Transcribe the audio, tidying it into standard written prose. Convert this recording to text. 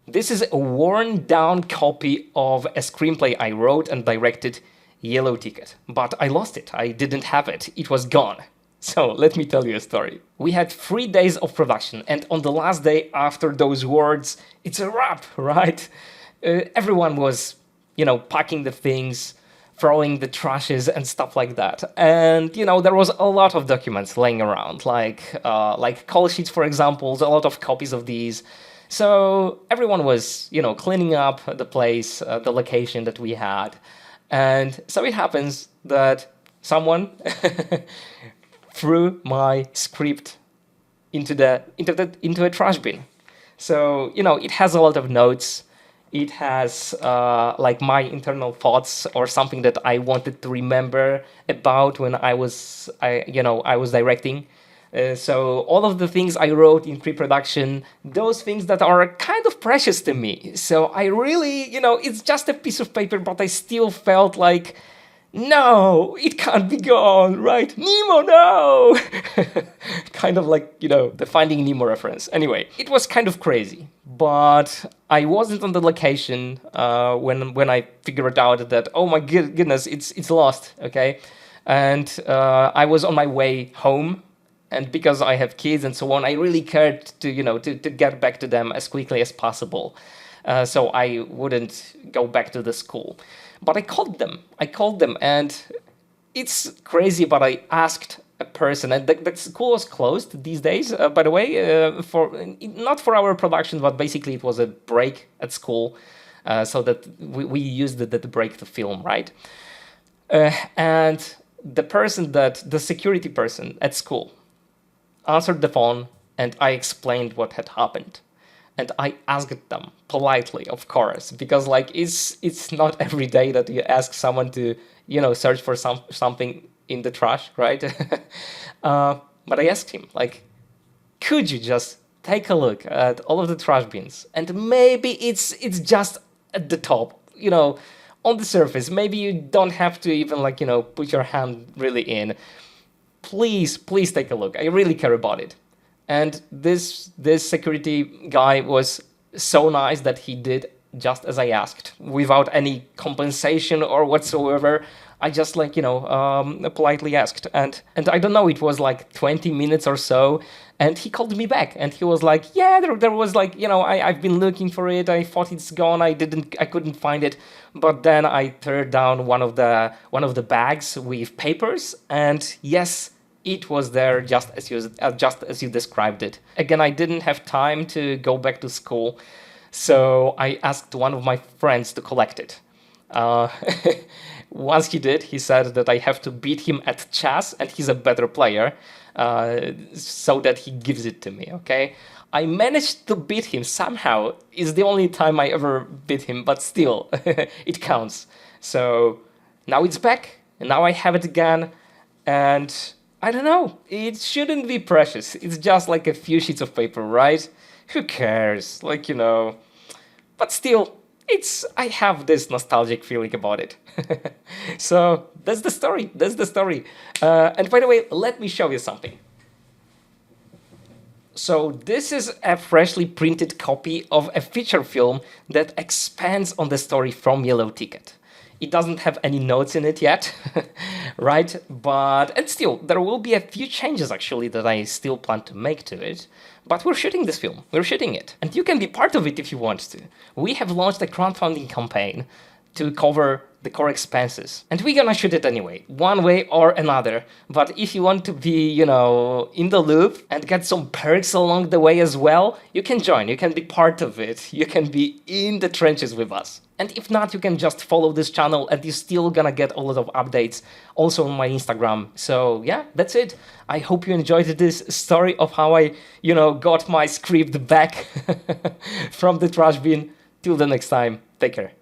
This is a worn-down copy of a screenplay I wrote and directed, Yellow Ticket. But I lost it. I didn't have it. It was gone. So let me tell you a story. We had 3 days of production, and on the last day after those words, it's a wrap, right? Everyone was, packing the things, throwing the trashes and stuff like that. And, there was a lot of documents laying around, like call sheets, for example, a lot of copies of these. So everyone was, cleaning up the place, the location that we had. And so it happens that someone threw my script into a trash bin. So, it has a lot of notes. It has like my internal thoughts or something that I wanted to remember about when I was directing. So all of the things I wrote in pre-production, those things that are kind of precious to me. So I really, it's just a piece of paper, but I still felt like, no, it can't be gone, right? Nemo, no! Kind of like, the Finding Nemo reference. Anyway, it was kind of crazy, but I wasn't on the location when I figured out that, oh my goodness, it's lost, okay? And I was on my way home. And because I have kids and so on, I really cared to get back to them as quickly as possible. So I wouldn't go back to the school. But I called them, and it's crazy, but I asked a person, and the school was closed these days, by the way, not for our production, but basically it was a break at school, so that we used the break to film, right? And the security person at school answered the phone, and I explained what had happened. And I asked them politely, of course, because it's not every day that you ask someone to search for something in the trash, right? But I asked him, could you just take a look at all of the trash bins, and maybe it's just at the top, on the surface. Maybe you don't have to even put your hand really in. Please take a look. I really care about it. And this security guy was so nice that he did just as I asked, without any compensation or whatsoever. I just politely asked, and I don't know, it was 20 minutes or so, and he called me back, and he was like, yeah, there was I've been looking for it. I thought it's gone. I couldn't find it, but then I turned down one of the bags with papers, and yes, it was there just as you described it. Again, I didn't have time to go back to school, so I asked one of my friends to collect it. Once he did, he said that I have to beat him at chess, and he's a better player, so that he gives it to me, okay? I managed to beat him somehow. It's the only time I ever beat him, but still, it counts. So now it's back, and now I have it again, and I don't know, it shouldn't be precious. It's just a few sheets of paper, right? Who cares? But still, I have this nostalgic feeling about it. So that's the story. And by the way, let me show you something. So this is a freshly printed copy of a feature film that expands on the story from Yellow Ticket. It doesn't have any notes in it yet, right? And still, there will be a few changes actually that I still plan to make to it. But we're shooting this film, we're shooting it. And you can be part of it if you want to. We have launched a crowdfunding campaign to cover the core expenses. And we're gonna shoot it anyway, one way or another. But if you want to be, in the loop and get some perks along the way as well, you can join, you can be part of it, you can be in the trenches with us. And if not, you can just follow this channel and you're still gonna get a lot of updates also on my Instagram. So yeah, that's it. I hope you enjoyed this story of how I, got my script back from the trash bin. Till the next time, take care.